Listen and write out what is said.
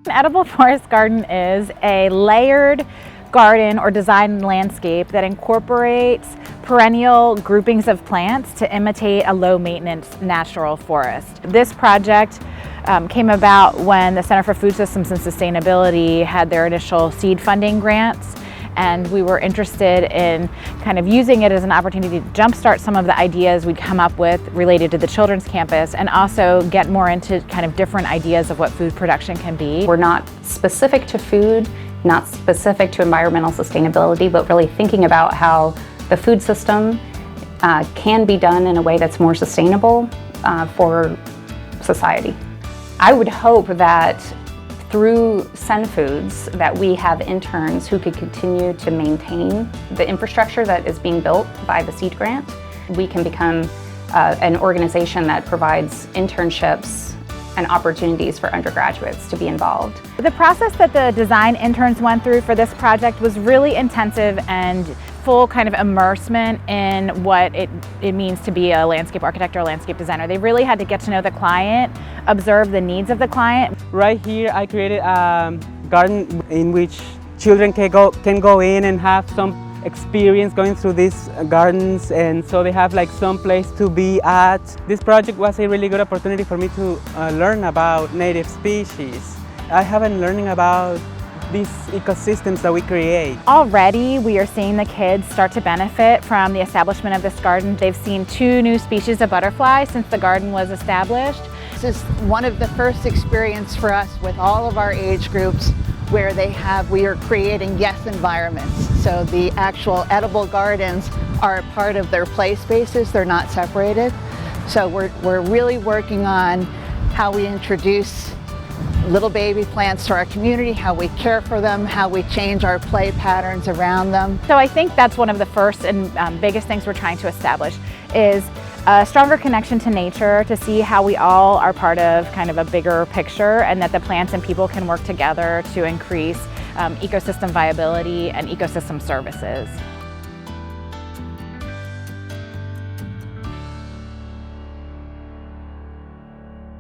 An edible forest garden is a layered garden or designed landscape that incorporates perennial groupings of plants to imitate a low-maintenance natural forest. This project came about when the Center for Food Systems and Sustainability had their initial seed funding grants, and we were interested in kind of using it as an opportunity to jumpstart some of the ideas we'd come up with related to the children's campus, and also get more into kind of different ideas of what food production can be. We're not specific to food, not specific to environmental sustainability, but really thinking about how the food system can be done in a way that's more sustainable for society. I would hope that through Sen Foods that we have interns who could continue to maintain the infrastructure that is being built by the seed grant. We can become an organization that provides internships and opportunities for undergraduates to be involved. The process that the design interns went through for this project was really intensive and full kind of immersement in what it means to be a landscape architect or a landscape designer. They really had to get to know the client, observe the needs of the client. Right here I created a garden in which children can go in and have some experience going through these gardens, and so they have like some place to be at. This project was a really good opportunity for me to learn about native species. I have been learning about these ecosystems that we create. Already we are seeing the kids start to benefit from the establishment of this garden. They've seen 2 new species of butterfly since the garden was established. This is one of the first experiences for us with all of our age groups where we are creating yes environments. So the actual edible gardens are a part of their play spaces, they're not separated. So we're really working on how we introduce little baby plants to our community, how we care for them, how we change our play patterns around them. So I think that's one of the first and biggest things we're trying to establish is a stronger connection to nature, to see how we all are part of kind of a bigger picture, and that the plants and people can work together to increase ecosystem viability and ecosystem services.